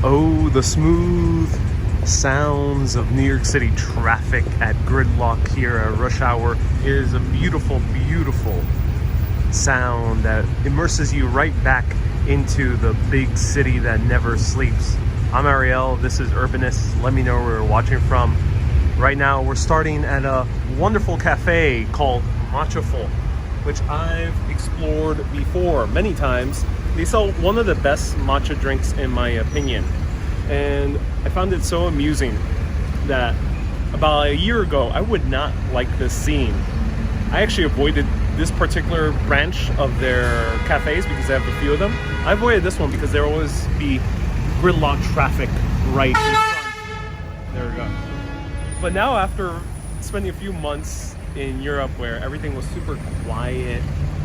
Oh, the smooth sounds of New York City traffic at gridlock here at rush hour is a beautiful, beautiful sound that immerses you right back into the big city that never sleeps. I'm Ariel, this is Urbanist. Let me know where you're watching from. Right now we're starting at a wonderful cafe called Matcha, which I've explored before many times. They sell one of the best matcha drinks in my opinion. And I found it so amusing that about a year ago, I would not like this scene. I actually avoided this particular branch of their cafes because I have a few of them. I avoided this one because there will always be gridlock traffic right in front. There we go. But now after spending a few months in Europe where everything was super quiet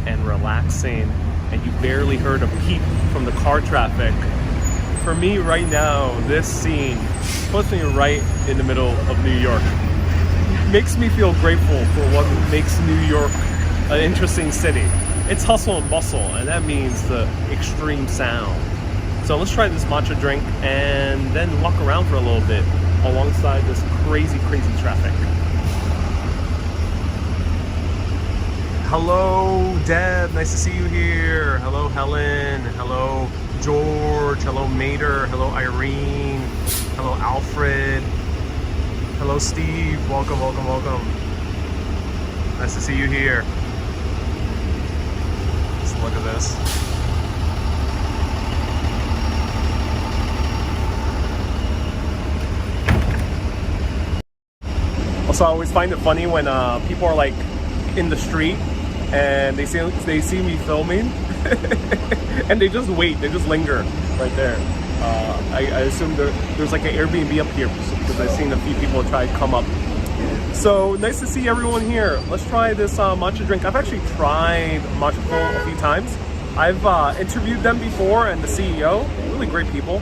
and relaxing and you barely heard a peep from the car traffic, for me right now, this scene puts me right in the middle of New York. Makes me feel grateful for what makes New York an interesting city. It's hustle and bustle, and that means the extreme sound. So let's try this matcha drink and then walk around for a little bit alongside this crazy, crazy traffic. Hello, Deb. Nice to see you here. Hello, Helen. Hello, George. Hello, Mater. Hello, Irene. Hello, Alfred. Hello, Steve. Welcome, welcome, welcome. Nice to see you here. Let's look at this. Also, I always find it funny when people are like in the street and they see me filming and they just wait, they just linger right there. I assume there's like an Airbnb up here because I've seen a few people try to come up. So nice to see everyone here. Let's try this matcha drink. I've actually tried Matcha a few times. I've interviewed them before and the CEO, really great people.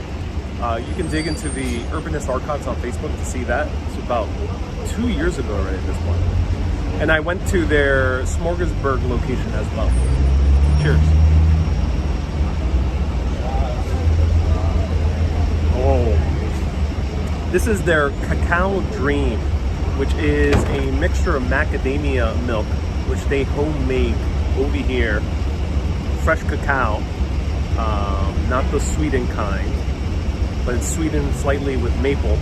You can dig into the Urbanist archives on Facebook to see that. It's about 2 years ago already at this point. And I went to their Smorgasburg location as well. Cheers. Oh. This is their Cacao Dream, which is a mixture of macadamia milk, which they homemade over here. Fresh cacao, not the sweetened kind, but it's sweetened slightly with maple.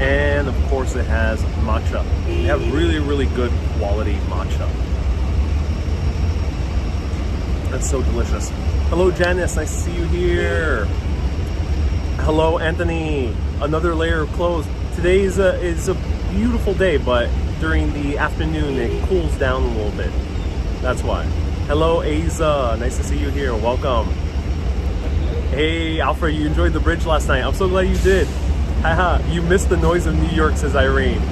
And of course it has matcha. They have really, really good quality matcha. That's so delicious. Hello Janice, nice to see you here. Hello Anthony, another layer of clothes. Today is a beautiful day, but during the afternoon it cools down a little bit. That's why. Hello Aza, nice to see you here, welcome. Hey Alfred, you enjoyed the bridge last night. I'm so glad you did. Haha, you missed the noise of New York, says Irene.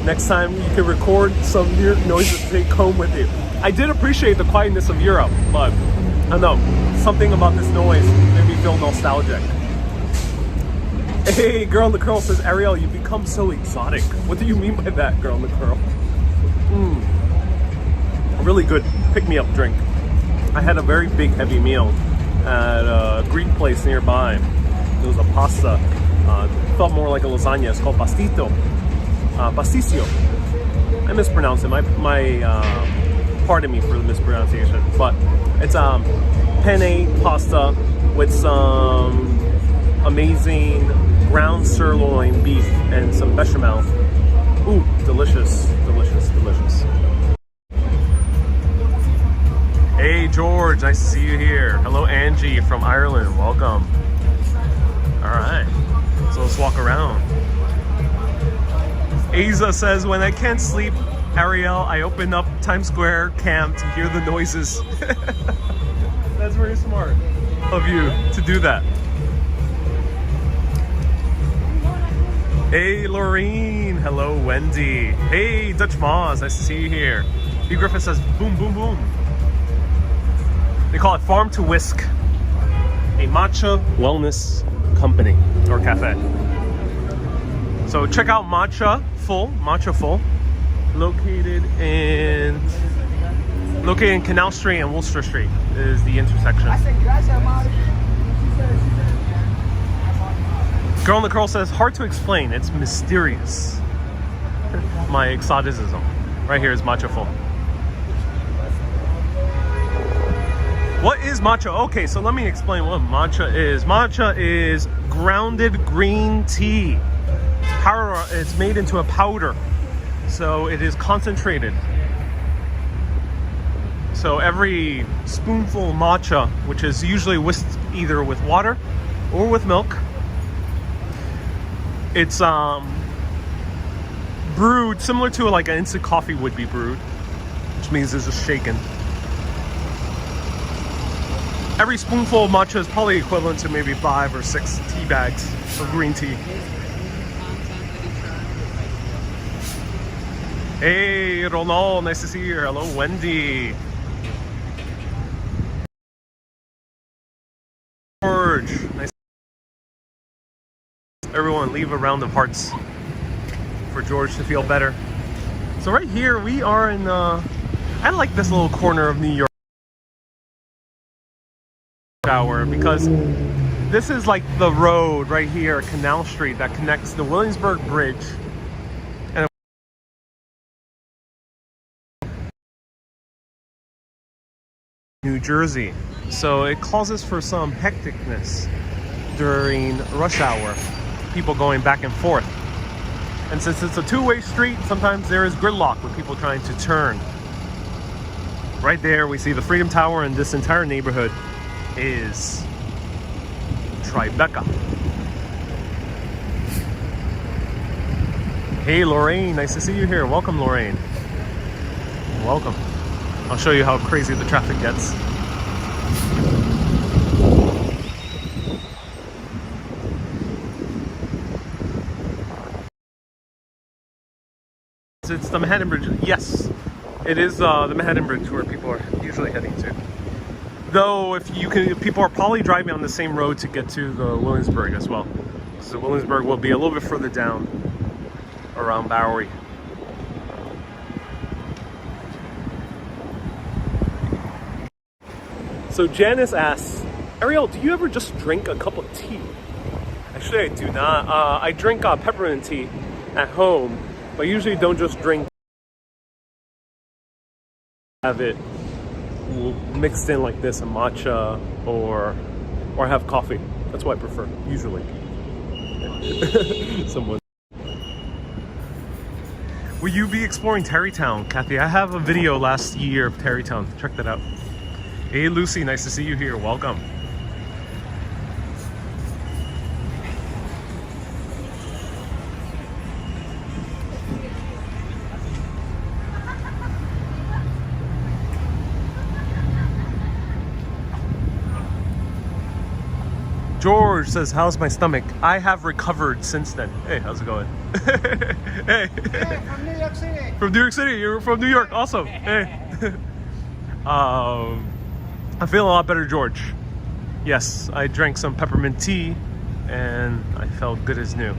Next time you can record some New York noises to take home with you. I did appreciate the quietness of Europe, but I don't know, something about this noise made me feel nostalgic. Hey, Girl in the Curl says, Ariel, you become so exotic. What do you mean by that, Girl in the Curl? A really good pick-me-up drink. I had a very big, heavy meal at a Greek place nearby. It was a pasta. It felt more like a lasagna. It's called pastiscio. I mispronounced it. Pardon me for the mispronunciation, but it's penne pasta with some amazing ground sirloin beef and some bechamel. Ooh, delicious, delicious, delicious. Hey George, nice to see you here. Hello Angie from Ireland, welcome. All right. So let's walk around. Aza says, when I can't sleep, Ariel, I open up Times Square cam to hear the noises. That's very smart of you to do that. Hey, Laureen. Hello, Wendy. Hey, Dutch Moz. Nice to see you here. B. Griffith says, boom, boom, boom. They call it Farm to Whisk, a matcha wellness company or cafe. So check out Matcha Full, located in Canal Street and Worcester Street is the intersection. Girl in the Curl says, hard to explain. It's mysterious. My exoticism. Right here is matcha full. What is matcha? Okay, so let me explain what matcha is. Matcha is grounded green tea. Powder, it's made into a powder. So it is concentrated. So every spoonful of matcha, which is usually whisked either with water or with milk, it's brewed similar to like an instant coffee would be brewed, which means it's just shaken. Every spoonful of matcha is probably equivalent to maybe 5 or 6 tea bags of green tea. Hey, Ronald, nice to see you. Hello, Wendy. George, nice. Everyone, leave a round of hearts for George to feel better. So right here, we are in, I like this little corner of New York. Shower, because this is like the road right here, Canal Street, that connects the Williamsburg Bridge and New Jersey. So it causes for some hecticness during rush hour, people going back and forth. And since it's a two-way street, sometimes there is gridlock with people trying to turn. Right there we see the Freedom Tower, and this entire neighborhood is Tribeca. Hey Lorraine, nice to see you here. Welcome Lorraine. Welcome. I'll show you how crazy the traffic gets. It's the Manhattan Bridge. Yes, it is the Manhattan Bridge where people are usually heading to. Though, if people are probably driving on the same road to get to the Williamsburg as well. So Williamsburg will be a little bit further down around Bowery. So Janice asks, Ariel, do you ever just drink a cup of tea? Actually, I do not. I drink peppermint tea at home, but I usually don't just drink. Have it mixed in like this, a matcha, or have coffee. That's what I prefer, usually. Someone. Will you be exploring Tarrytown, Kathy? I have a video last year of Tarrytown. Check that out. Hey Lucy, nice to see you here. Welcome. George says, how's my stomach? I have recovered since then. Hey, how's it going? Hey. Hey, from New York City. From New York City. You're from New York. Awesome. Hey. I feel a lot better, George. Yes, I drank some peppermint tea and I felt good as new.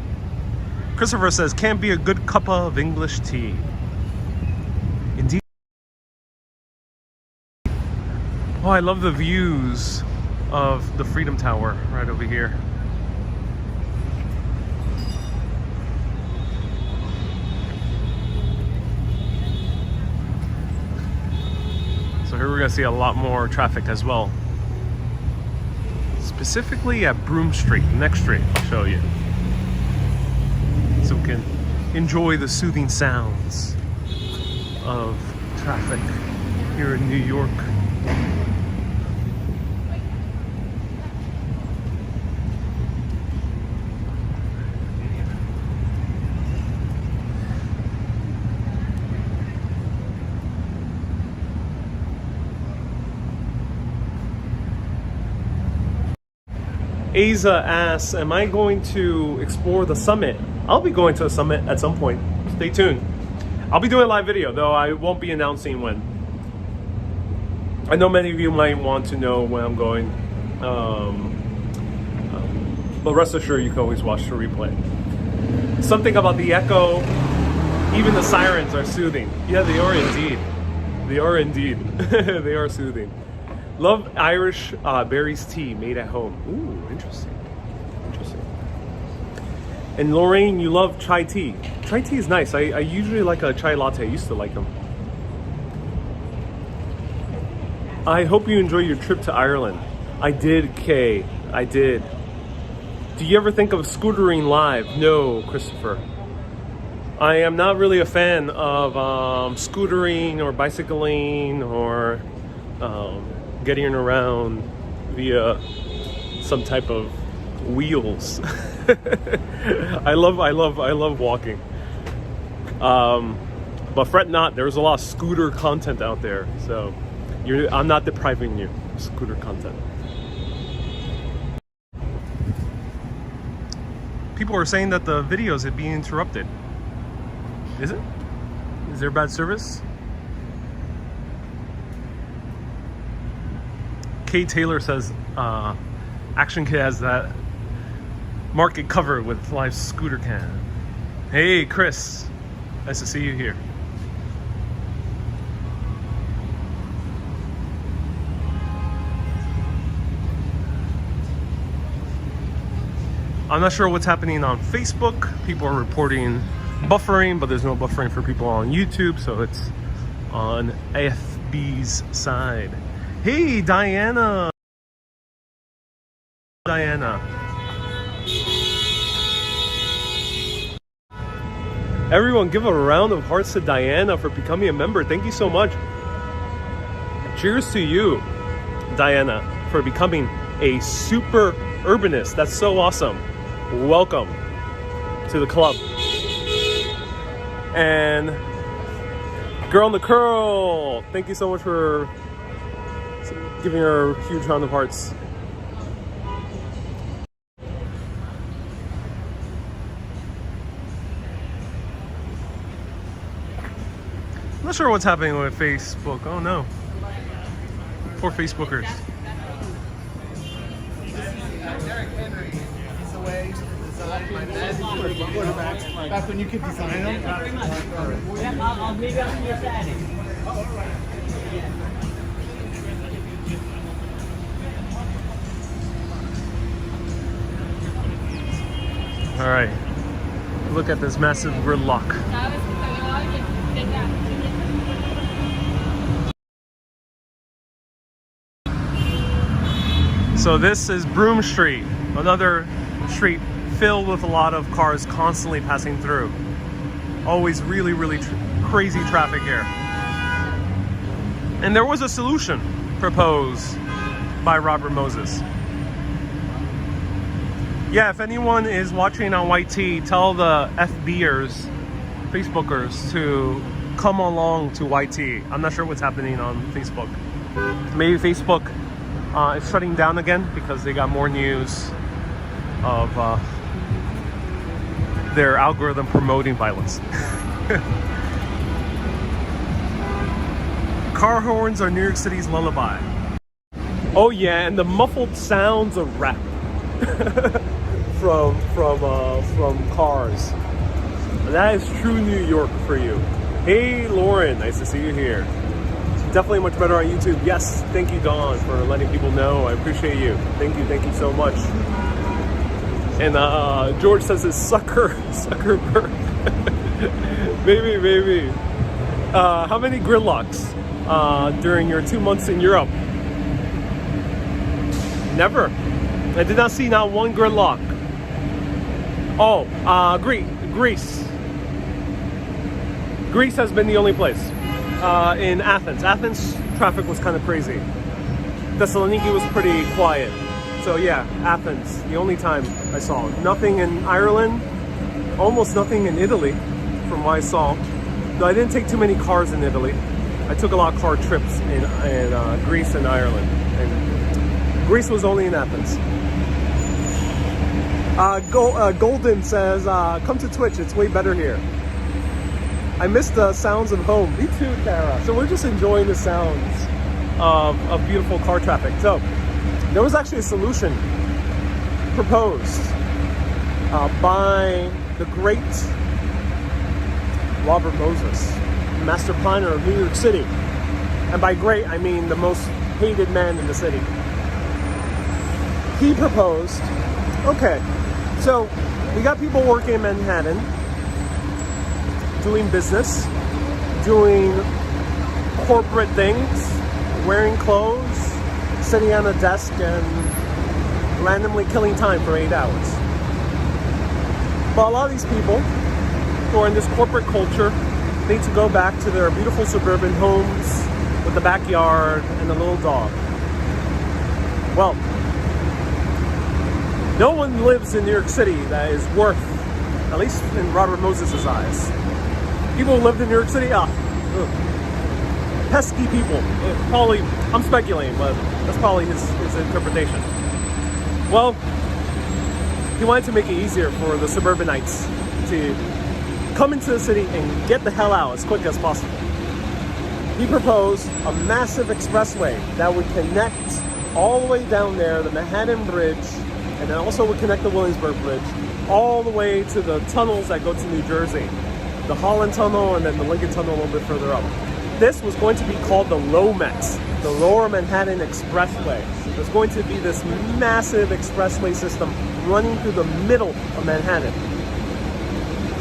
Christopher says, can't be a good cup of English tea. Indeed. Oh, I love the views of the Freedom Tower right over here. So here we're gonna see a lot more traffic as well. Specifically at Broome Street, next street, I'll show you. So we can enjoy the soothing sounds of traffic here in New York. Asa asks, am I going to explore the summit? I'll be going to a summit at some point. Stay tuned. I'll be doing a live video, though I won't be announcing when. I know many of you might want to know when I'm going. But rest assured, you can always watch the replay. Something about the echo, even the sirens are soothing. Yeah, they are indeed. They are indeed. They are soothing. Love Irish berries tea made at home. Ooh, interesting. Interesting. And Lorraine, you love chai tea. Chai tea is nice. I usually like a chai latte. I used to like them. I hope you enjoy your trip to Ireland. I did, Kay. I did. Do you ever think of scootering live? No, Christopher. I am not really a fan of scootering or bicycling or getting around via some type of wheels. I love walking. But fret not, there's a lot of scooter content out there. So I'm not depriving you of scooter content. People are saying that the videos are being interrupted. Is it? Is there bad service? Kate Taylor says Action Kid has that market covered with live scooter cam. Hey Chris, nice to see you here. I'm not sure what's happening on Facebook. People are reporting buffering, but there's no buffering for people on YouTube, so it's on AFB's side. Hey, Diana. Everyone give a round of hearts to Diana for becoming a member. Thank you so much. Cheers to you, Diana, for becoming a super urbanist. That's so awesome. Welcome to the club. And Girl in the Curl, thank you so much for giving her a huge round of hearts. I'm not sure what's happening with Facebook. Oh no. Poor Facebookers. Back when you could design them. I'll meet you on your Saturday. All right. Look at this massive gridlock. So this is Broome Street, another street filled with a lot of cars constantly passing through. Always really crazy traffic here. And there was a solution proposed by Robert Moses. Yeah, if anyone is watching on YT, tell the FBers, Facebookers, to come along to YT. I'm not sure what's happening on Facebook. Maybe Facebook is shutting down again because they got more news of their algorithm promoting violence. Car horns are New York City's lullaby. Oh yeah, and the muffled sounds of rap from cars. That is true New York for you. Hey Lauren, nice to see you here. Definitely much better on YouTube. Yes, thank you Dawn for letting people know. I appreciate you. Thank you so much. And George says it's sucker bird. Maybe. How many gridlocks during your 2 months in Europe? Never. I did not see not one gridlock. Oh, Greece. Greece has been the only place. In Athens. Athens traffic was kind of crazy. Thessaloniki was pretty quiet. So yeah, Athens, the only time I saw. Nothing in Ireland, almost nothing in Italy from what I saw. Though I didn't take too many cars in Italy. I took a lot of car trips in Greece and Ireland. And Greece was only in Athens. Golden says, come to Twitch, it's way better here. I miss the sounds of home. Me too, Kara. So we're just enjoying the sounds of beautiful car traffic. So there was actually a solution proposed by the great Robert Moses, master planner of New York City. And by great, I mean the most hated man in the city. He proposed, okay, so We got people working in Manhattan, doing business, doing corporate things, wearing clothes, sitting on a desk and randomly killing time for 8 hours. But a lot of these people who are in this corporate culture need to go back to their beautiful suburban homes with the backyard and a little dog. Well, no one lives in New York City that is worth, at least in Robert Moses' eyes. People who lived in New York City, pesky people. Probably, I'm speculating, but that's probably his interpretation. Well, he wanted to make it easier for the suburbanites to come into the city and get the hell out as quick as possible. He proposed a massive expressway that would connect all the way down there, the Manhattan Bridge, and then also would connect the Williamsburg Bridge all the way to the tunnels that go to New Jersey. The Holland Tunnel and then the Lincoln Tunnel a little bit further up. This was going to be called the LOMEX, the Lower Manhattan Expressway. There's going to be this massive expressway system running through the middle of Manhattan.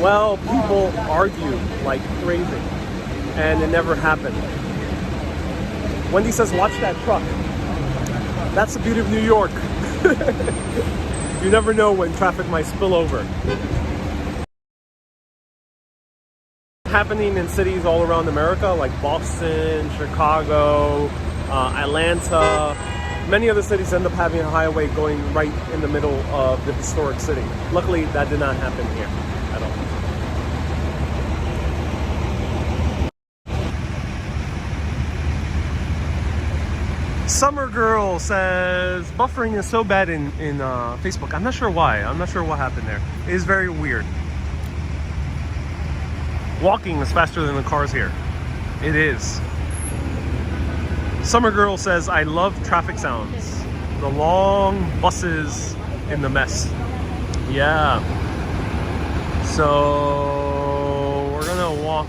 Well, people argue like crazy, and it never happened. Wendy says, watch that truck. That's the beauty of New York. You never know when traffic might spill over. Happening in cities all around America, like Boston, Chicago, Atlanta. Many other cities end up having a highway going right in the middle of the historic city. Luckily, that did not happen here at all. Summer Girl says, buffering is so bad in Facebook. I'm not sure why. I'm not sure what happened there. It is very weird. Walking is faster than the cars here. It is. Summer Girl says, I love traffic sounds. The long buses in the mess. Yeah. So we're gonna walk.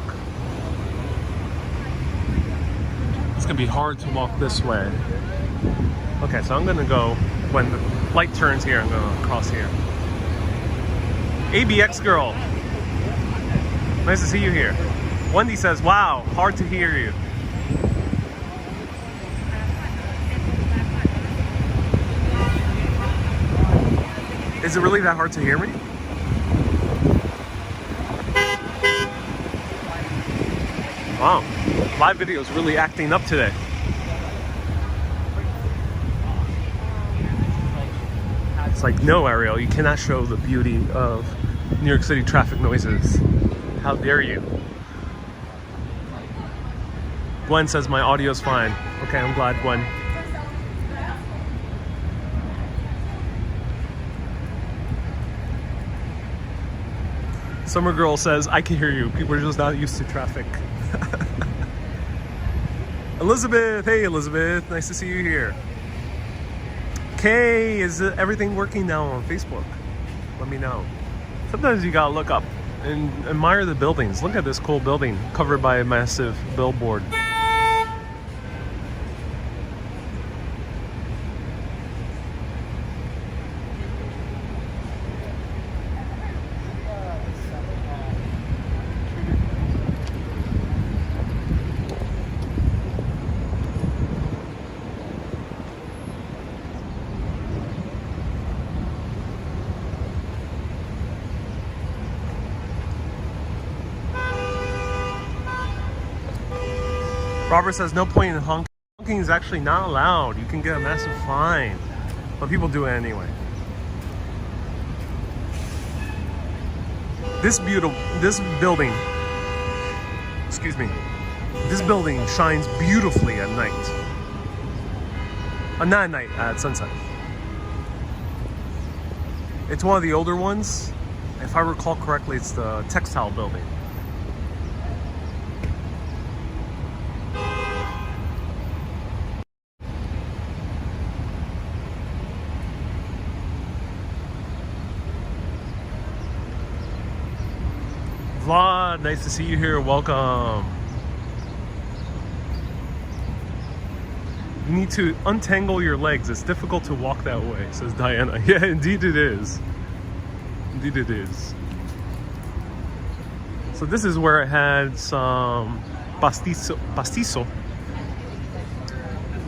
It's gonna be hard to walk this way. Okay, so I'm gonna go, when the light turns here, I'm gonna cross here. ABX Girl. Nice to see you here. Wendy says, wow, hard to hear you. Is it really that hard to hear me? Wow, live video is really acting up today. It's like, no, Ariel, you cannot show the beauty of New York City traffic noises. How dare you? Gwen says my audio's fine. Okay, I'm glad, Gwen. Summer Girl says, I can hear you. People are just not used to traffic. Elizabeth, hey Elizabeth, nice to see you here. Kay, is everything working now on Facebook? Let me know. Sometimes you gotta look up and admire the buildings. Look at this cool building covered by a massive billboard. Robert says, no point in honking. Honking is actually not allowed. You can get a massive fine. But people do it anyway. This building, excuse me, this building shines beautifully at night. Not at night, at sunset. It's one of the older ones. If I recall correctly, it's the textile building. Vlad, nice to see you here. Welcome. You need to untangle your legs. It's difficult to walk that way, says Diana. Yeah, indeed it is. Indeed it is. So this is where I had some pastiso.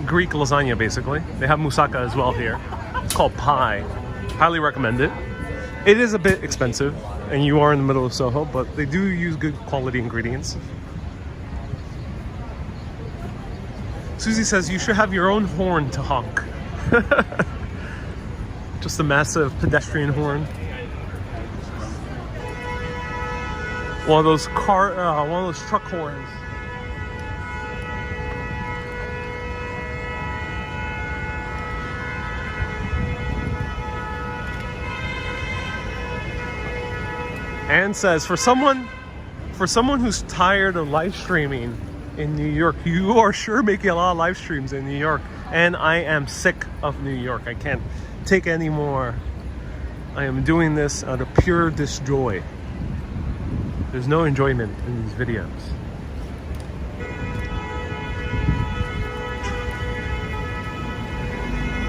Greek lasagna, basically. They have moussaka as well here. It's called pie. Highly recommend it. It is a bit expensive, and you are in the middle of Soho, but they do use good quality ingredients. Susie says you should have your own horn to honk. Just a massive pedestrian horn. One of those truck horns. Anne says, for someone who's tired of live streaming in New York, you are sure making a lot of live streams in New York, and I am sick of New York. I can't take any more. I am doing this out of pure disjoy. There's no enjoyment in these videos.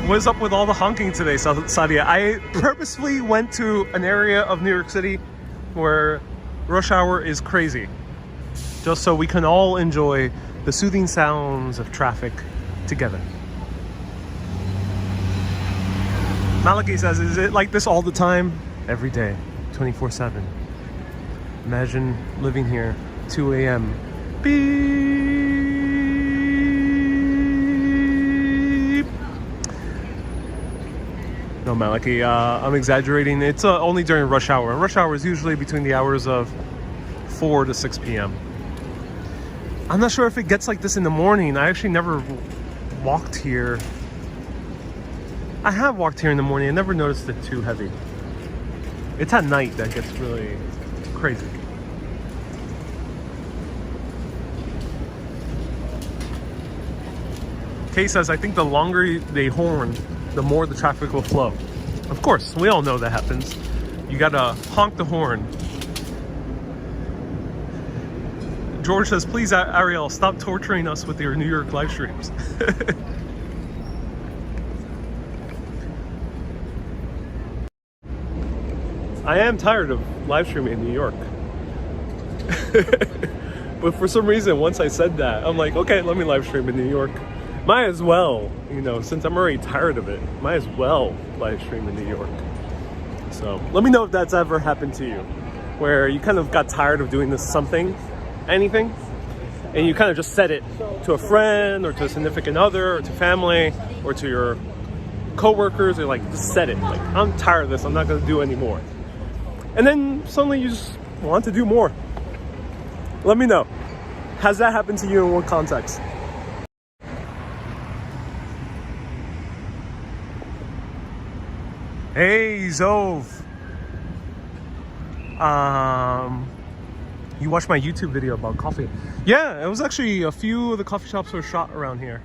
What's up with all the honking today, Sadia? I purposefully went to an area of New York City where rush hour is crazy, just so we can all enjoy the soothing sounds of traffic together. Malaki says, is it like this all the time? Every day, 24/7. Imagine living here, 2 a.m. Beep. No, Malaki, I'm exaggerating. It's only during rush hour. And rush hour is usually between the hours of 4 to 6 p.m. I'm not sure if it gets like this in the morning. I actually never walked here. I have walked here in the morning. I never noticed it too heavy. It's at night that gets really crazy. Kay says, I think the longer they horn, the more the traffic will flow. Of course, we all know that happens. You gotta honk the horn. George says, please, Ariel, stop torturing us with your New York live streams. I am tired of live streaming in New York. But for some reason, once I said that, I'm like, okay, let me live stream in New York. Might as well, you know, since I'm already tired of it, might as well live stream in New York. So let me know if that's ever happened to you, where you kind of got tired of doing this anything, and you kind of just said it to a friend or to a significant other or to family or to your co-workers, or like just said it, like, I'm tired of this, I'm not gonna do anymore. And then suddenly you just want to do more. Let me know. Has that happened to you in what context? Hey, Zove. You watched my YouTube video about coffee. Yeah, it was actually a few of the coffee shops were shot around here.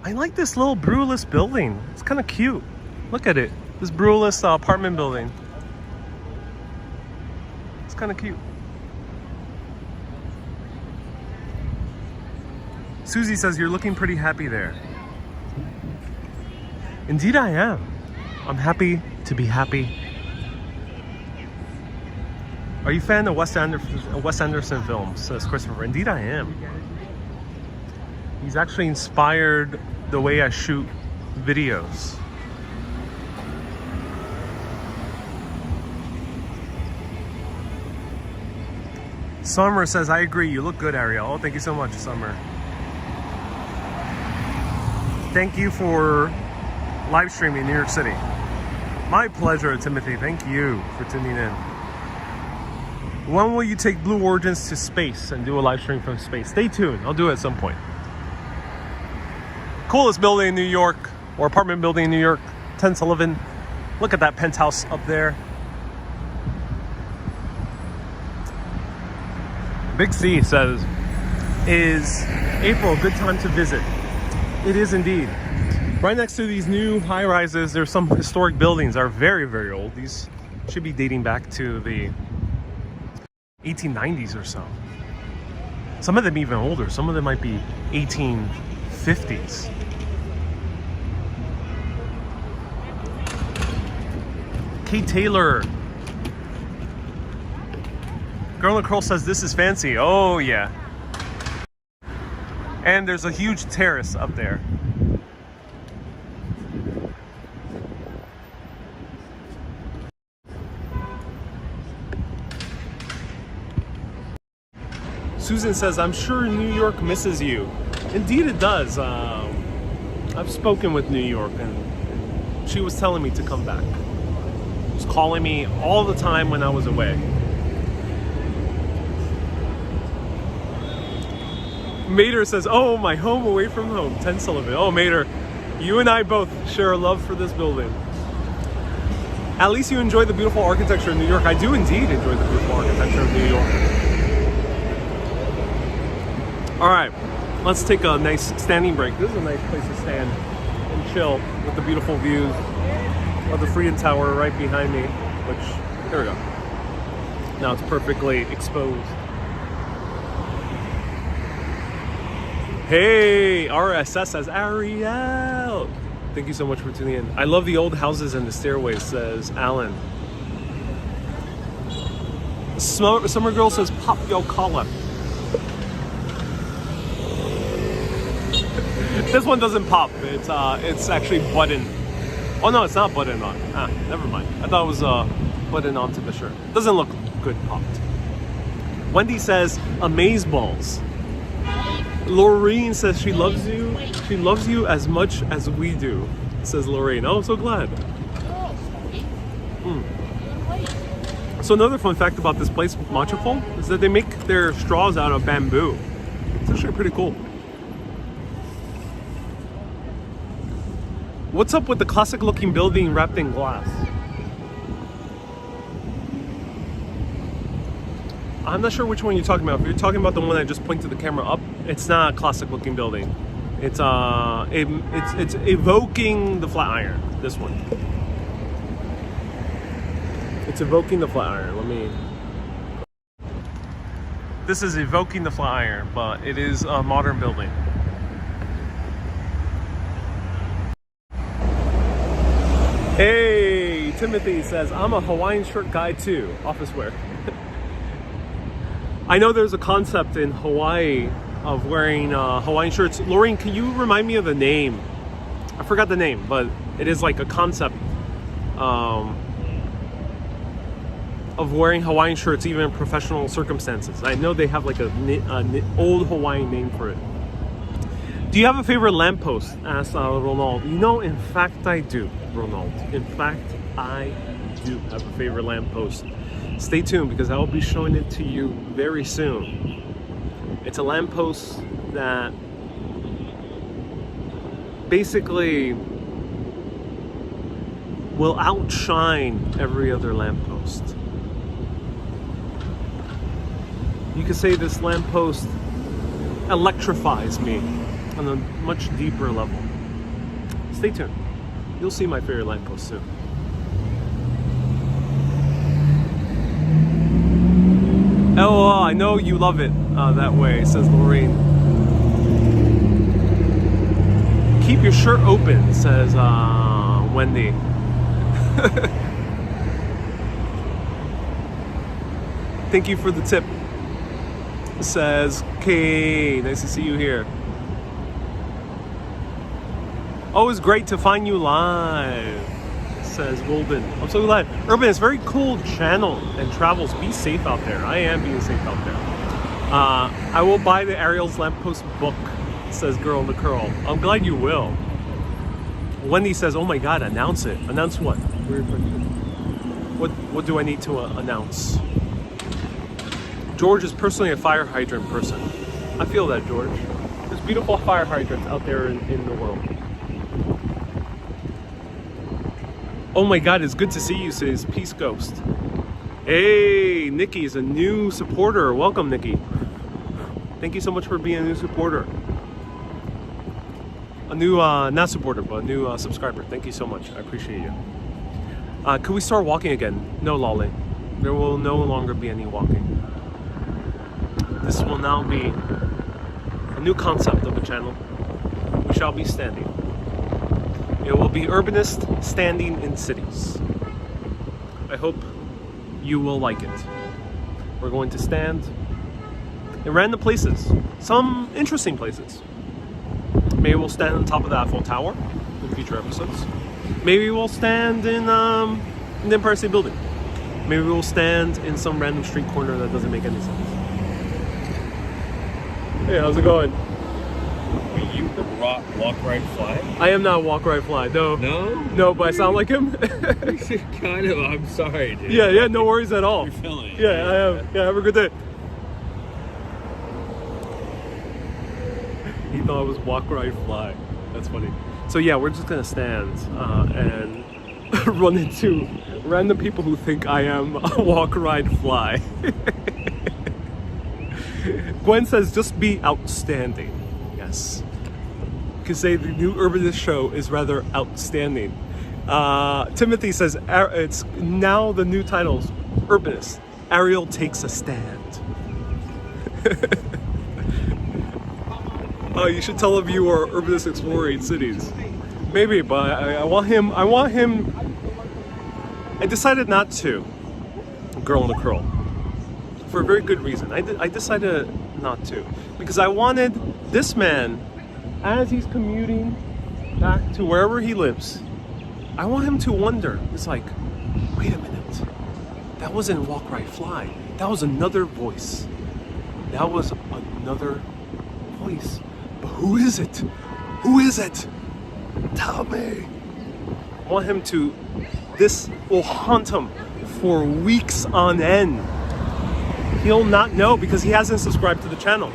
I like this little brewless building. It's kind of cute. Look at it. This brewless apartment building. It's kind of cute. Susie says, you're looking pretty happy there. Indeed I am. I'm happy to be happy. Are you a fan of Wes Anderson films? Says Christopher. Indeed I am. He's actually inspired the way I shoot videos. Summer says, I agree, you look good, Ariel. Oh, thank you so much, Summer. Thank you for live streaming in New York City. My pleasure, Timothy. Thank you for tuning in. When will you take Blue Origins to space and do a live stream from space? Stay tuned. I'll do it at some point. Coolest building in New York, or apartment building in New York, 10 Sullivan. Look at that penthouse up there. Big C says, is April a good time to visit? It is indeed. Right next to these new high-rises, there's some historic buildings that are very, very old. These should be dating back to the 1890s or so. Some of them even older. Some of them might be 1850s. Kate Taylor. Girl in the Curl says this is fancy. Oh yeah. And there's a huge terrace up there. Susan says, I'm sure New York misses you. Indeed it does. I've spoken with New York and she was telling me to come back. She was calling me all the time when I was away. Mater says, oh, my home away from home. 10 Sullivan. Oh, Mater, you and I both share a love for this building. At least you enjoy the beautiful architecture of New York. I do indeed enjoy the beautiful architecture of New York. All right, let's take a nice standing break. This is a nice place to stand and chill with the beautiful views of the Freedom Tower right behind me, which, there we go. Now it's perfectly exposed. Hey, RSS says, Ariel. Thank you so much for tuning in. I love the old houses and the stairways, says Alan. Summer Girl says, pop yo collar. This one doesn't pop. It's actually button. Oh no, it's not button on. Never mind. I thought it was button onto the shirt. Doesn't look good popped. Wendy says amazeballs. Lorraine says she loves you. She loves you as much as we do. Says Lorraine. Oh, I'm so glad. So another fun fact about this place, Matcha, is that they make their straws out of bamboo. It's actually pretty cool. What's up with the classic looking building wrapped in glass? I'm not sure which one you're talking about. If you're talking about the one I just pointed the camera up, it's not a classic looking building. It's evoking the Flatiron, this one. It's evoking the Flatiron. This is evoking the Flatiron, but it is a modern building. Hey, Timothy says, I'm a Hawaiian shirt guy too, office wear. I know there's a concept in Hawaii of wearing Hawaiian shirts. Lorraine, can you remind me of the name? I forgot the name, but it is like a concept of wearing Hawaiian shirts even in professional circumstances. I know they have like an old Hawaiian name for it. Do you have a favorite lamppost? Asked Ronald. You know, in fact I do, Ronald. In fact, I do have a favorite lamppost. Stay tuned because I will be showing it to you very soon. It's a lamppost that basically will outshine every other lamppost. You could say this lamppost electrifies me on a much deeper level. Stay tuned. You'll see my favorite lamppost soon. Oh, I know you love it that way, says Lorraine. Keep your shirt open, says Wendy. Thank you for the tip, says Kay. Nice to see you here. Always great to find you live, says Golden. I'm so glad. Urbanist, very cool channel and travels. Be safe out there. I am being safe out there. I will buy the Ariel's Lamppost book, says Girl in the Curl. I'm glad you will. Wendy says, oh my God, announce it. Announce what? What do I need to announce? George is personally a fire hydrant person. I feel that, George. There's beautiful fire hydrants out there in the world. Oh my God, it's good to see you, says Peace Ghost. Hey, Nikki is a new supporter. Welcome, Nikki. Thank you so much for being a new supporter. A new, not supporter, but a new subscriber. Thank you so much. I appreciate you. Could we start walking again? No, Lolly. There will no longer be any walking. This will now be a new concept of the channel. We shall be standing. It will be Urbanist standing in cities. I hope you will like it. We're going to stand in random places, some interesting places. Maybe we'll stand on top of the Eiffel Tower in future episodes. Maybe we'll stand in the Empire State Building. Maybe we'll stand in some random street corner that doesn't make any sense. Hey, how's it going? Are you the walk, ride, fly? I am not walk, ride, fly. No. No? No, but I sound like him. Kind of. I'm sorry, dude. Yeah, no worries at all. You're feeling it. Yeah, I am. Yeah, have a good day. He thought it was walk, ride, fly. That's funny. So yeah, we're just gonna stand and run into random people who think I am a walk, ride, fly. Gwen says, just be outstanding. Yes. You can say the new Urbanist show is rather outstanding. Timothy says, it's now the new title's Urbanist. Ariel takes a stand. You should tell him you are Urbanist exploring cities. Maybe, but I want him. I decided not to. Girl in the curl. For a very good reason. I decided not to. Because I wanted this man, as he's commuting back to wherever he lives, I want him to wonder. It's like, wait a minute. That wasn't Walk, Right, Fly. That was another voice. That was another voice. But who is it? Who is it? Tell me. I want him to, this will haunt him for weeks on end. He'll not know because he hasn't subscribed to the channel.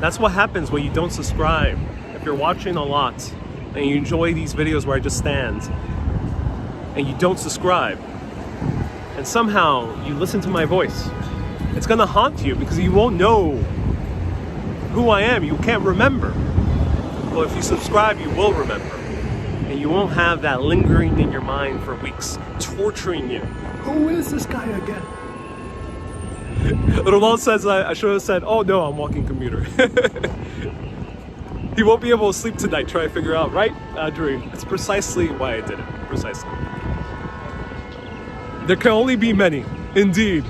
That's what happens when you don't subscribe. If you're watching a lot and you enjoy these videos where I just stand and you don't subscribe and somehow you listen to my voice, it's gonna haunt you because you won't know who I am. You can't remember. Well, if you subscribe, you will remember. And you won't have that lingering in your mind for weeks, torturing you. Who is this guy again? Roland says I should have said, oh no, I'm walking commuter. He won't be able to sleep tonight, try to figure out, right, Drew? It's precisely why I did it, precisely. There can only be many, indeed.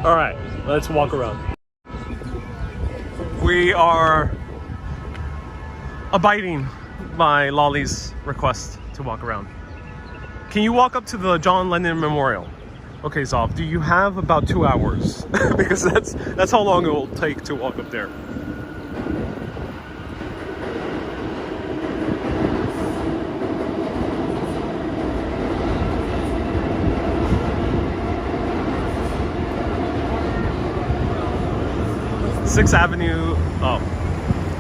All right, let's walk around. We are abiding by Lolly's request to walk around. Can you walk up to the John Lennon Memorial? Okay, Zov, do you have about 2 hours? Because that's how long it will take to walk up there. Sixth Avenue. Oh,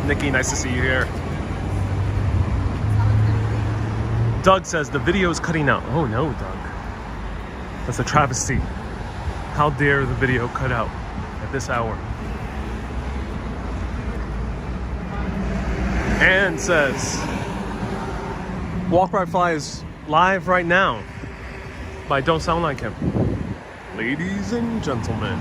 Nikki, nice to see you here. Doug says the video is cutting out. Oh no, Doug. That's a travesty. How dare the video cut out at this hour? Ann says, Walk Right Fly is live right now, but I don't sound like him. Ladies and gentlemen.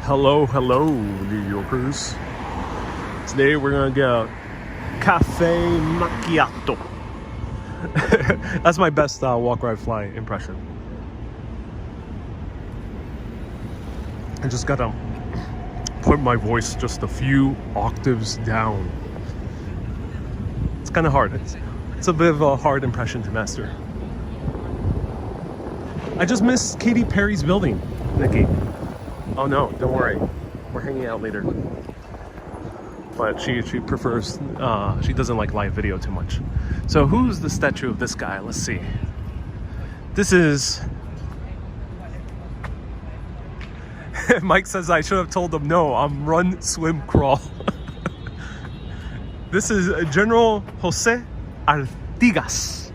Hello, hello, New Yorkers. Today we're gonna get a cafe macchiato. That's my best Walk, Ride, Fly impression. I just gotta put my voice just a few octaves down. It's kind of hard. It's a bit of a hard impression to master. I just missed Katy Perry's building, Nikki. Oh no, don't worry. We're hanging out later. But she prefers, she doesn't like live video too much. So who's the statue of this guy? Let's see. This is... Mike says I should have told him, no, I'm run, swim, crawl. This is General Jose Artigas.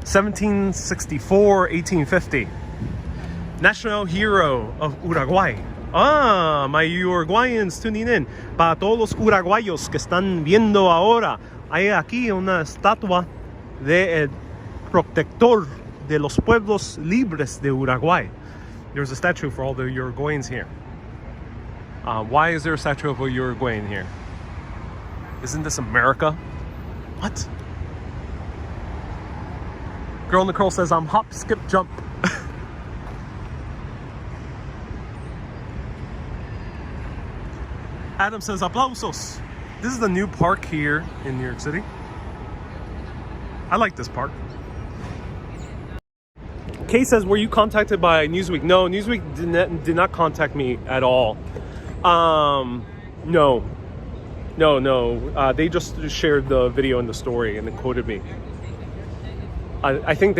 1764, 1850. National hero of Uruguay. Ah, my Uruguayans tuning in. Para todos los uruguayos que están viendo ahora, hay aquí una estatua de protector de los pueblos libres de Uruguay. There's a statue for all the Uruguayans here. Why is there a statue of a Uruguayan here? Isn't this America? What? Girl in the curl says, I'm hop, skip, jump. Adam says, aplausos. This is the new park here in New York City. I like this park. Kay says, were you contacted by Newsweek? No, Newsweek did not contact me at all. No. They just shared the video in the story and they quoted me. I think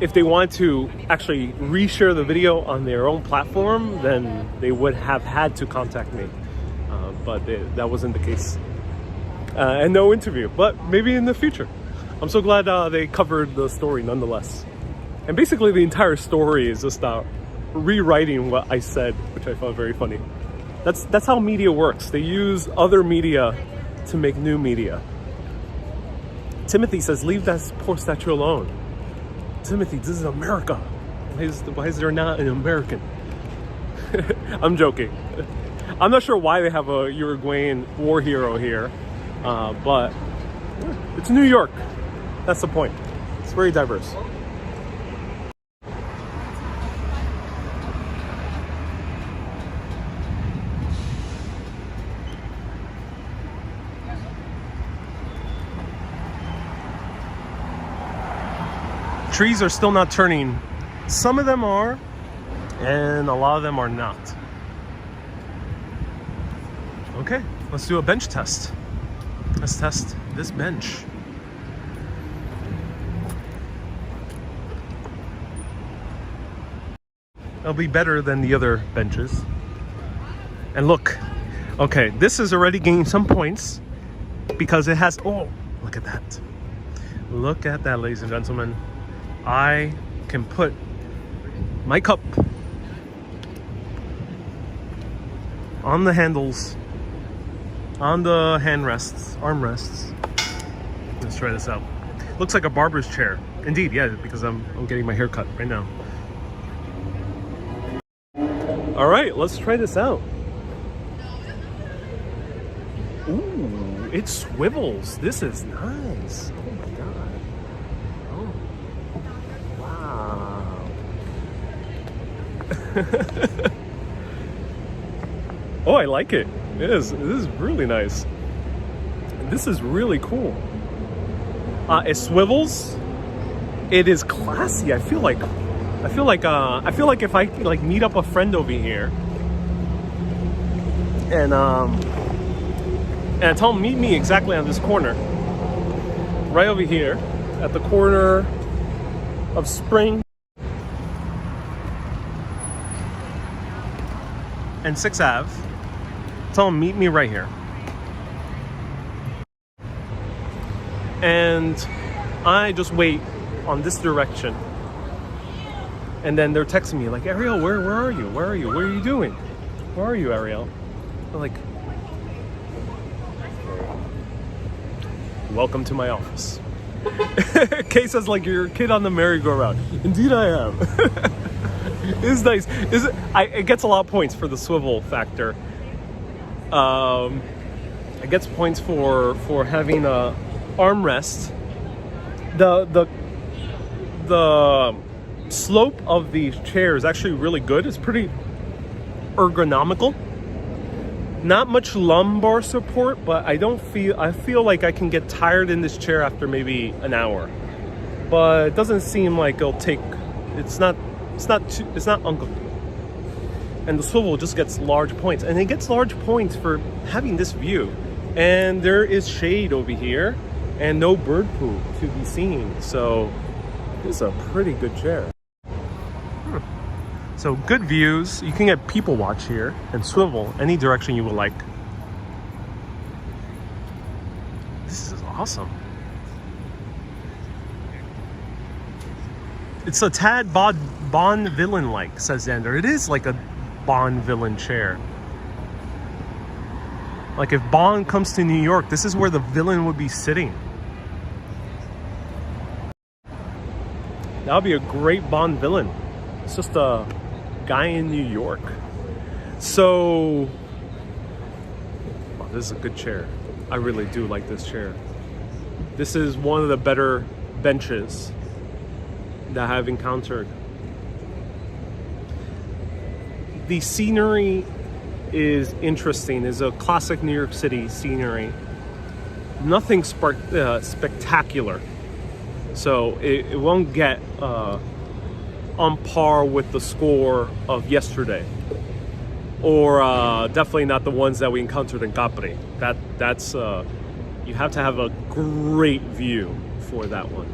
if they want to actually reshare the video on their own platform, then they would have had to contact me. But that wasn't the case. And no interview, but maybe in the future. I'm so glad they covered the story nonetheless. And basically the entire story is just rewriting what I said, which I found very funny. That's how media works. They use other media to make new media. Timothy says, leave that poor statue alone. Timothy, this is America. Why is there not an American? I'm joking. I'm not sure why they have a Uruguayan war hero here, but it's New York. That's the point. It's very diverse. Trees are still not turning. Some of them are, and a lot of them are not. Okay, let's do a bench test. Let's test this bench. It'll be better than the other benches. And look, okay, this is already gaining some points because it has, oh, look at that. Look at that, ladies and gentlemen. I can put my cup on the handles, on the hand rests, arm rests. Let's try this out. Looks like a barber's chair. Indeed, yeah, because I'm getting my hair cut right now. All right, let's try this out. Ooh, it swivels. This is nice. Oh my God. Oh, I like it. This is really nice. This is really cool. It swivels. It is classy. I feel like if I like meet up a friend over here and tell them meet me exactly on this corner, right over here at the corner of Spring and 6th Ave. Tell them meet me right here. And I just wait on this direction. And then they're texting me like, Ariel, where are you? Where are you? What are you doing? Where are you, Ariel? I'm like, welcome to my office. Kay says like you're a kid on the merry-go-round. Indeed I am. It's nice. It gets a lot of points for the swivel factor. It gets points for having a armrest. The slope of the chair is actually really good. It's pretty ergonomical. Not much lumbar support, but I feel like I can get tired in this chair after maybe an hour. But it doesn't seem like it'll take. It's not uncomfortable. And the swivel just gets large points, and it gets large points for having this view. And there is shade over here, and no bird poop to be seen. So it's a pretty good chair. So good views. You can get people watch here and swivel any direction you would like. This is awesome. It's a tad Bond villain-like, says Xander. It is like a Bond villain chair. Like if Bond comes to New York, this is where the villain would be sitting. That would be a great Bond villain. It's just a guy in New York. So, oh, this is a good chair. I really do like this chair. This is one of the better benches that I've encountered. The scenery is interesting. It's a classic New York City scenery. Nothing spectacular. So it won't get on par with the score of yesterday. Or definitely not the ones that we encountered in Capri. That's you have to have a great view for that one,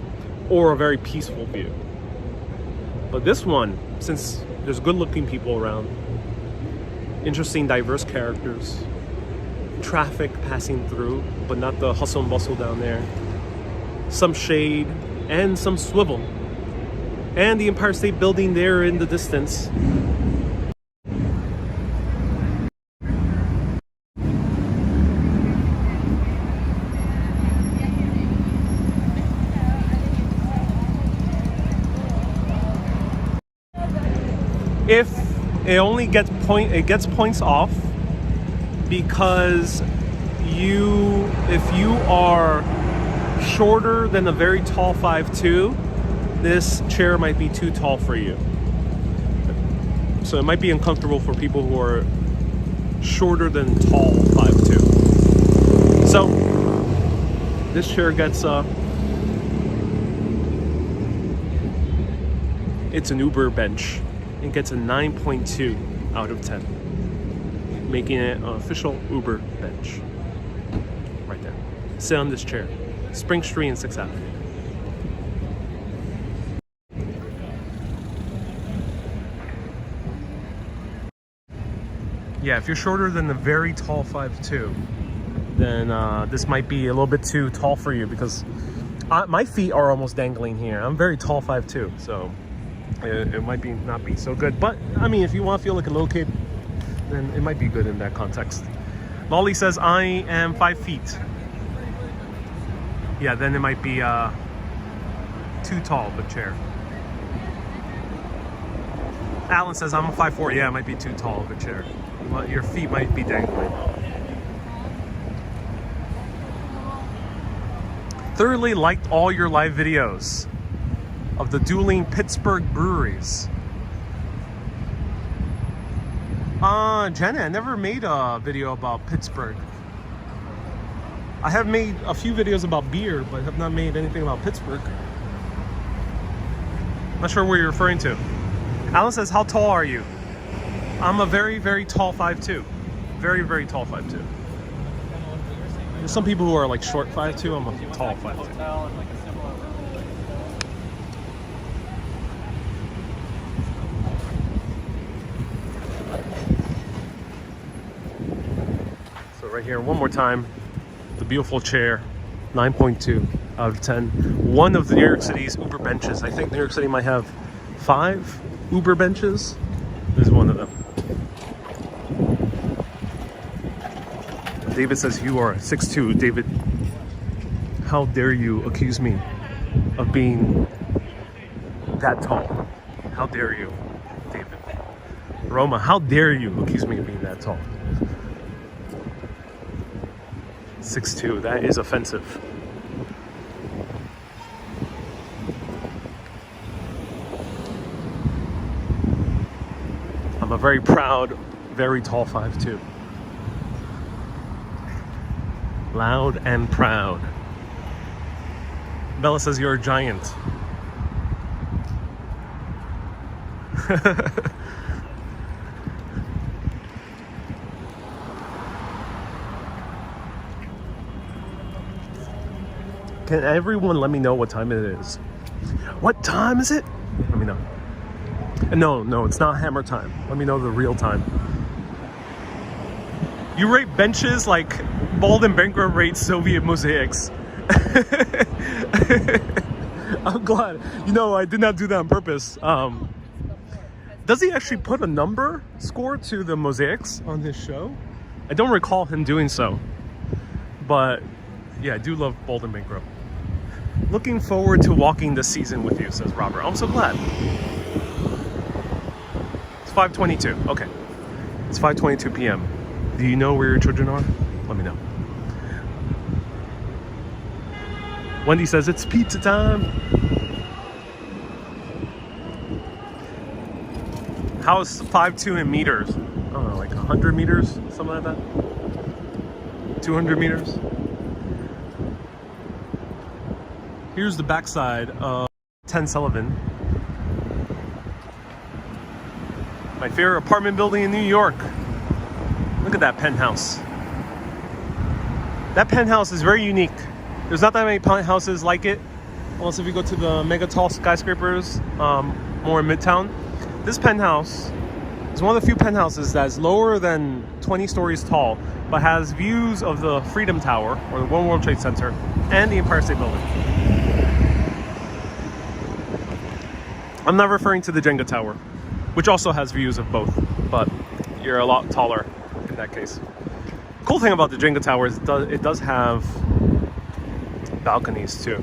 or a very peaceful view. But this one, since there's good-looking people around, interesting, diverse characters, traffic passing through, but not the hustle and bustle down there, some shade and some swivel, and the Empire State Building there in the distance. If it only gets points off because if you are shorter than a very tall 5'2", this chair might be too tall for you. So it might be uncomfortable for people who are shorter than tall 5'2". So this chair gets it's an Uber bench. It gets a 9.2 out of 10, making it an official Uber bench. Right there. Sit on this chair. Spring Street and 6th Avenue. Yeah, if you're shorter than the very tall 5'2", then this might be a little bit too tall for you, because my feet are almost dangling here. I'm very tall 5'2", so it might not be so good. But I mean, if you want to feel like a little kid, then it might be good in that context. Lolly says I am 5 feet. Yeah, then it might be too tall of a chair. Alan says I'm a 5'4". Yeah, it might be too tall of a chair. Well, your feet might be dangling. Thoroughly liked all your live videos of the dueling Pittsburgh breweries. Janet, I never made a video about Pittsburgh. I have made a few videos about beer, but have not made anything about Pittsburgh. Not sure what you're referring to. Alan says, how tall are you? I'm a very, very tall 5'2". Very, very tall 5'2". There's some people who are like short 5'2". I'm a tall 5'2". Right here, one more time, the beautiful chair, 9.2 out of 10. One of the New York City's Uber benches. I think New York City might have 5 Uber benches. This is one of them. David says you are 6'2". David, how dare you accuse me of being that tall? How dare you, David? Roma, how dare you accuse me of being that tall? 6'2", that is offensive. I'm a very proud, very tall 5'2". Loud and proud. Bella says you're a giant. Can everyone let me know what time it is? What time is it? Let me know. No, it's not hammer time. Let me know the real time. You rate benches like Bald and Bankrupt rates Soviet mosaics. I'm glad. You know, I did not do that on purpose. Does he actually put a number score to the mosaics on his show? I don't recall him doing so. But yeah, I do love Bald and Bankrupt. Looking forward to walking this season with you, says Robert. I'm so glad. It's 5:22. Okay. It's 5:22 p.m. Do you know where your children are? Let me know. Wendy says it's pizza time. House 5'2" in meters. I don't know, like 100 meters, something like that. 200 meters. Here's the backside of 10 Sullivan. My favorite apartment building in New York. Look at that penthouse. That penthouse is very unique. There's not that many penthouses like it, unless if you go to the mega tall skyscrapers, more in Midtown. This penthouse is one of the few penthouses that's lower than 20 stories tall, but has views of the Freedom Tower, or the One World Trade Center, and the Empire State Building. I'm not referring to the Jenga Tower, which also has views of both, but you're a lot taller in that case. Cool thing about the Jenga Tower is it does have balconies too.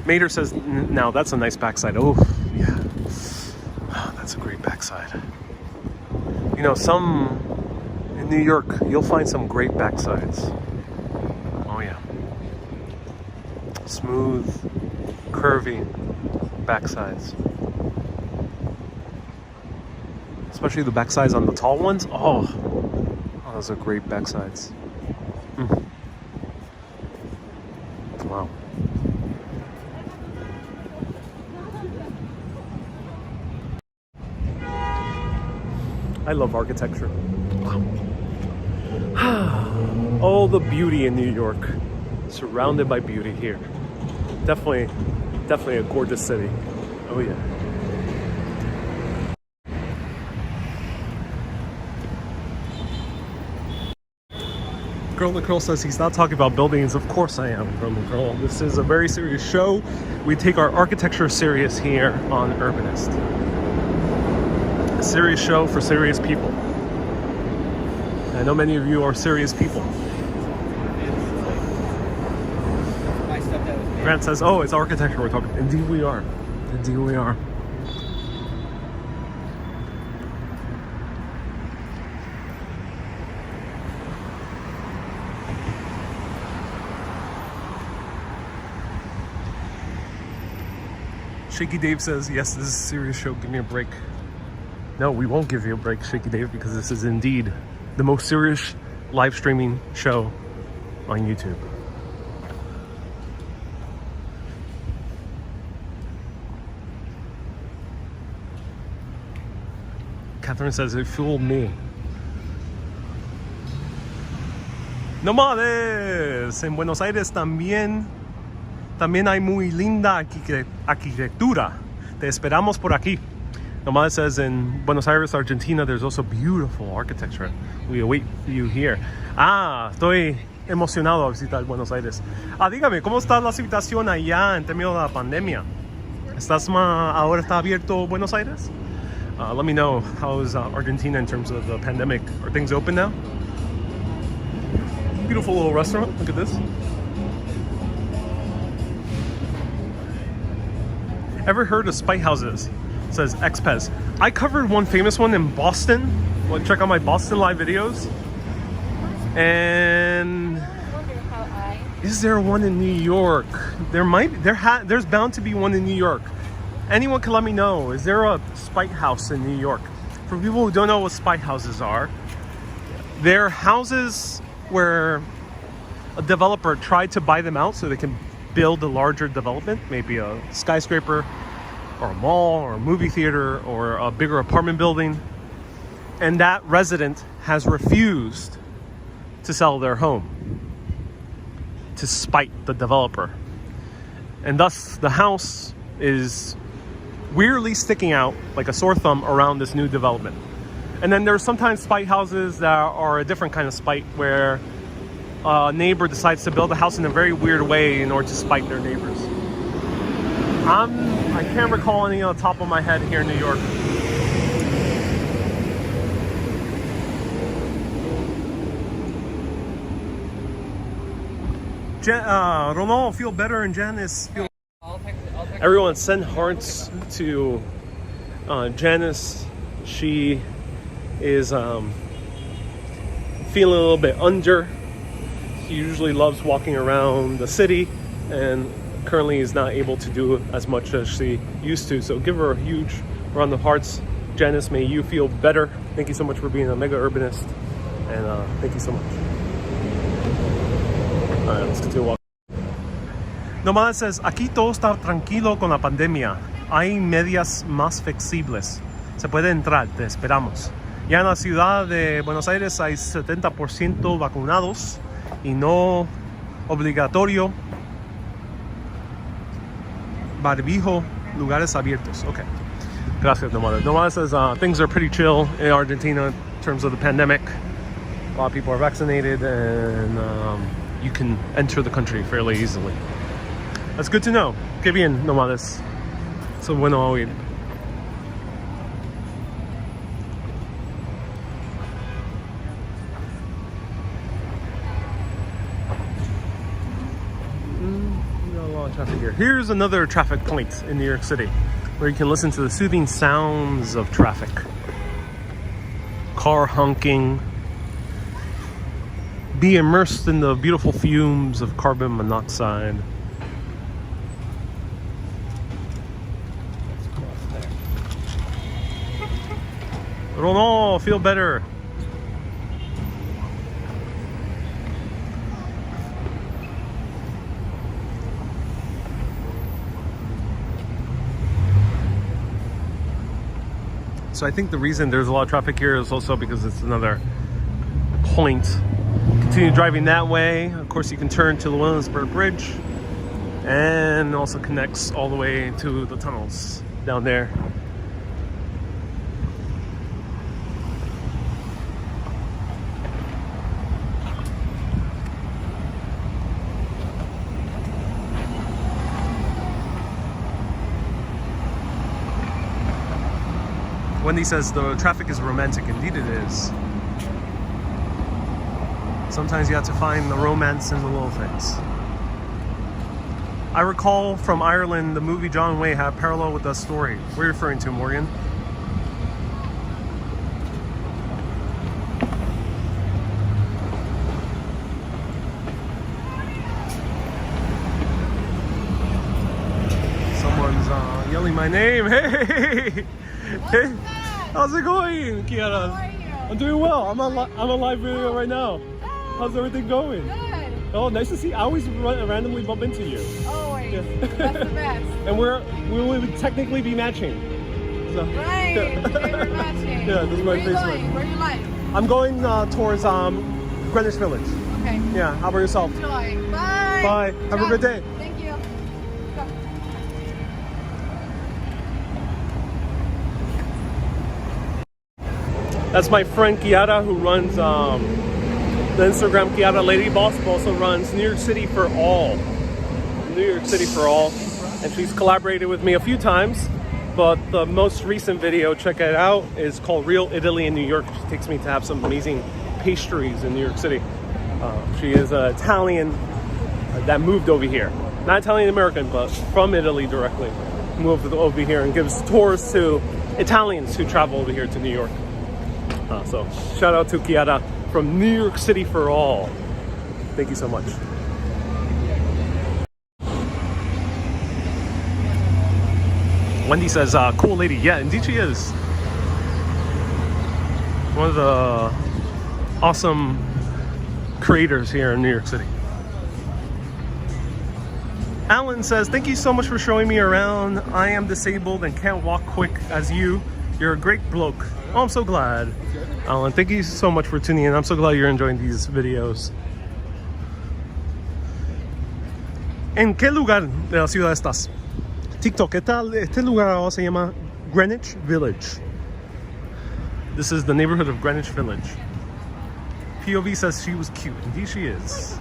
Mater says, now that's a nice backside. Oh, yeah. Oh, that's a great backside. You know, in New York, you'll find some great backsides. Oh, yeah. Smooth, curvy backsides. Especially the backsides on the tall ones. Oh, those are great backsides. Wow. I love architecture. Wow. All the beauty in New York, surrounded by beauty here. Definitely a gorgeous city. Oh yeah. Girl the Curl says he's not talking about buildings. Of course I am, Girl the Curl. This is a very serious show. We take our architecture serious here on Urbanist. A serious show for serious people. I know many of you are serious people. Grant says, oh, it's architecture we're talking. Indeed we are. Indeed we are. Shaky Dave says, yes, this is a serious show. Give me a break. No, we won't give you a break, Shaky Dave, because this is indeed the most serious live streaming show on YouTube. Catherine says, it fooled me. Nomades, en Buenos Aires también hay muy linda arquitectura. Te esperamos por aquí. Nomades says, in Buenos Aires, Argentina, there's also beautiful architecture. We await you here. Estoy emocionado a visitar Buenos Aires. Dígame, ¿cómo está la situación allá en términos de la pandemia? ¿Ahora está abierto Buenos Aires? Let me know, how is Argentina in terms of the pandemic? Are things open now? Beautiful little restaurant, look at this. Ever heard of spite houses? Says Xpez. I covered one famous one in Boston. Well, check out my Boston live videos. And is there one in New York? There's bound to be one in New York. Anyone can let me know. Is there a spite house in New York? For people who don't know what spite houses are, they're houses where a developer tried to buy them out so they can build a larger development, maybe a skyscraper or a mall or a movie theater or a bigger apartment building, and that resident has refused to sell their home to spite the developer, and thus the house is weirdly sticking out like a sore thumb around this new development. And then there's sometimes spite houses that are a different kind of spite, where a neighbor decides to build a house in a very weird way in order to spite their neighbors. I can't recall any on the top of my head here in New York. Ronald, feel better, and Janice, feel... Everyone send hearts to Janice. She is feeling a little bit under. He usually loves walking around the city and currently is not able to do as much as she used to. So give her a huge round of hearts. Janice, may you feel better. Thank you so much for being a mega urbanist. And thank you so much. All right, let's continue walking. Nomada says, aquí todo está tranquilo con la pandemia. Hay medidas más flexibles. Se puede entrar, te esperamos. Ya en la ciudad de Buenos Aires hay 70% vacunados y no obligatorio barbijo, lugares abiertos. Okay. Gracias, Nomada. Nomada says things are pretty chill in Argentina in terms of the pandemic. A lot of people are vaccinated and you can enter the country fairly easily. That's good to know. Qué bien, Nomades. So bueno oír. Traffic here. Here's another traffic point in New York City where you can listen to the soothing sounds of traffic. Car honking. Be immersed in the beautiful fumes of carbon monoxide. Ronald, feel better. So I think the reason there's a lot of traffic here is also because it's another point. Continue driving that way. Of course, you can turn to the Williamsburg Bridge and also connects all the way to the tunnels down there. Wendy says the traffic is romantic. Indeed it is. Sometimes you have to find the romance in the little things. I recall from Ireland, the movie John Wayne had a parallel with that story. What are you referring to, Morgan? Someone's yelling my name. Hey! Hey! How's it going, Kiara? How are you? I'm doing well. I'm on a live video right now. How's everything going? Good. Oh, nice to see. I always randomly bump into you. Always. Yeah. That's the best. And we will technically be matching. So. Right. They were matching. Yeah, this is my Where are you Facebook. going? Where are you live? I'm going towards Greenwich Village. Okay. Yeah. How about yourself? Enjoy. Bye. Bye. Have a good day. Thank you. Go. That's my friend Kiara, who runs the Instagram Kiara Lady Boss, but also runs New York City for All. New York City for All. And she's collaborated with me a few times, but the most recent video, check it out, is called Real Italy in New York. She takes me to have some amazing pastries in New York City. She is an Italian that moved over here. Not Italian American, but from Italy directly. Moved over here and gives tours to Italians who travel over here to New York. So shout out to Kiara from New York City for All. Thank you so much. Wendy says, cool lady. Yeah, indeed she is. One of the awesome creators here in New York City. Alan says, thank you so much for showing me around. I am disabled and can't walk quick as you. You're a great bloke. Oh, I'm so glad. Alan, thank you so much for tuning in. I'm so glad you're enjoying these videos. ¿En qué lugar de la ciudad estás? TikTok, este lugar se llama Greenwich Village. This is the neighborhood of Greenwich Village. POV says she was cute. Indeed she is.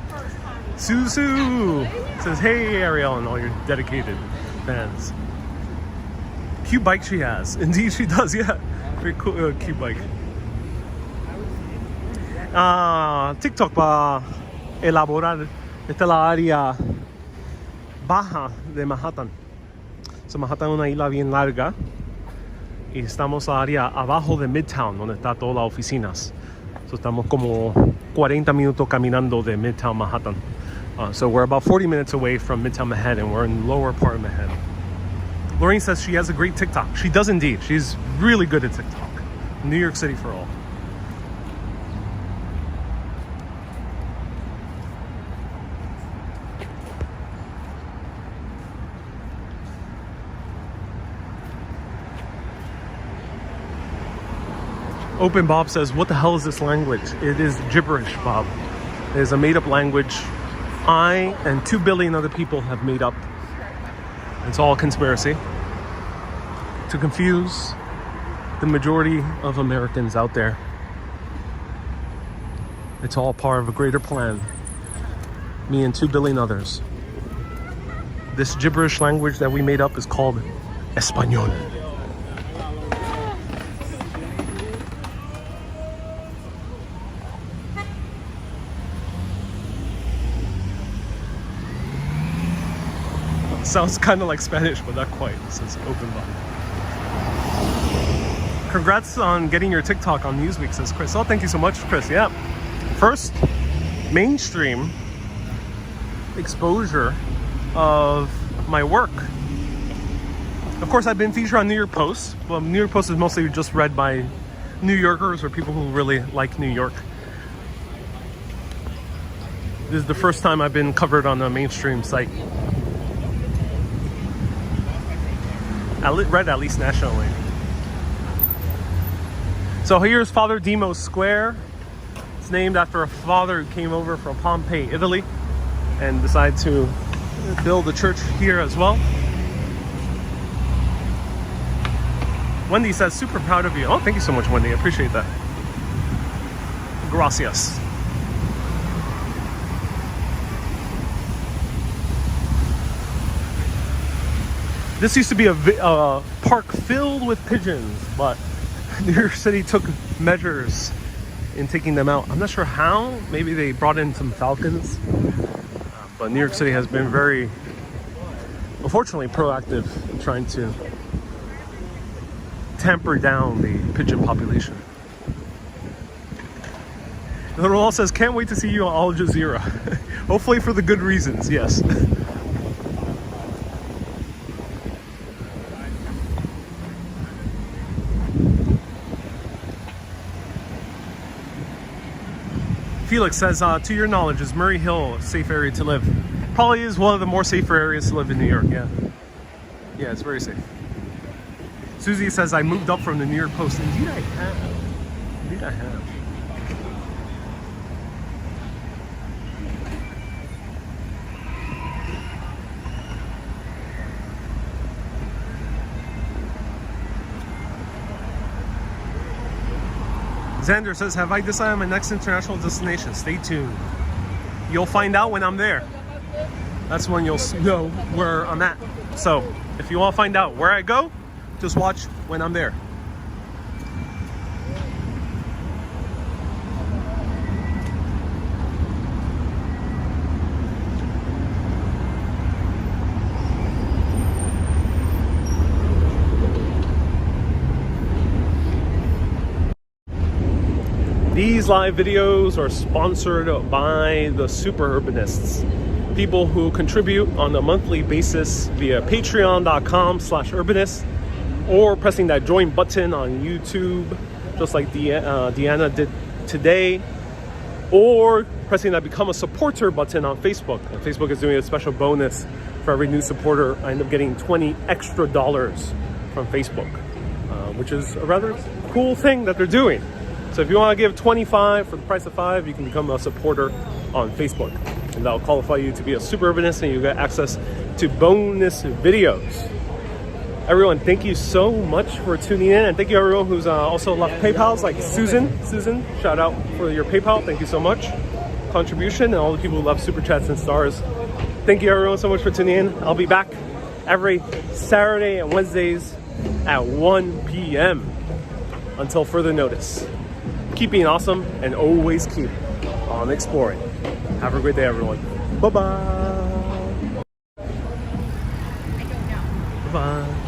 Susu says, hey Ariel and all your dedicated fans. Cute bike she has. Indeed she does, yeah. Very cool, cute bike. TikTok para elaborar. Esta es la área baja de Manhattan. So Manhattan es una isla bien larga. Y estamos en la área abajo de Midtown, donde están todas las oficinas. So estamos como 40 minutos caminando de Midtown Manhattan. So we're about 40 minutes away from Midtown Manhattan. We're in the lower part of Manhattan. Lorraine says she has a great TikTok. She does indeed. She's really good at TikTok. New York City for all. Open Bob says, what the hell is this language? It is gibberish, Bob. It is a made-up language I and 2 billion other people have made up. It's all a conspiracy to confuse the majority of Americans out there. It's all part of a greater plan. Me and 2 billion others. This gibberish language that we made up is called Espanol. Sounds kind of like Spanish, but not quite. It says open bar. Congrats on getting your TikTok on Newsweek, says Chris. Oh, thank you so much, Chris. Yeah. First mainstream exposure of my work. Of course, I've been featured on New York Post. Well, New York Post is mostly just read by New Yorkers or people who really like New York. This is the first time I've been covered on a mainstream site. Read at least nationally. So here's Father Demo's Square. It's named after a father who came over from Pompeii, Italy, and decided to build a church here as well. Wendy says, super proud of you. Oh, thank you so much, Wendy. I appreciate that. Gracias. This used to be a park filled with pigeons, but New York City took measures in taking them out. I'm not sure how. Maybe they brought in some falcons. But New York City has been very, unfortunately, proactive in trying to tamper down the pigeon population. Little Wall says, can't wait to see you on Al Jazeera. Hopefully for the good reasons, yes. Felix says, to your knowledge, is Murray Hill a safe area to live? Probably is one of the more safer areas to live in New York, yeah. Yeah, it's very safe. Susie says, I moved up from the New York Post. Indeed I have. Indeed I have. Xander says, have I decided on my next international destination? Stay tuned. You'll find out when I'm there. That's when you'll know where I'm at. So if you want to find out where I go, just watch when I'm there. These live videos are sponsored by the Super Urbanists, people who contribute on a monthly basis via patreon.com/urbanist, or pressing that join button on YouTube, just like Deanna did today, or pressing that become a supporter button on Facebook. And Facebook is doing a special bonus for every new supporter. I end up getting $20 extra from Facebook, which is a rather cool thing that they're doing. So if you want to give $25 for the price of $5, you can become a supporter on Facebook. And that'll qualify you to be a Super Urbanist, and you get access to bonus videos. Everyone, thank you so much for tuning in. And thank you everyone who's also left PayPals, like Susan. Susan, shout out for your PayPal. Thank you so much. Contribution, and all the people who love Super Chats and Stars. Thank you everyone so much for tuning in. I'll be back every Saturday and Wednesdays at 1 p.m. until further notice. Keep being awesome and always keep on exploring. Have a great day, everyone. Bye-bye. I don't know. Bye-bye.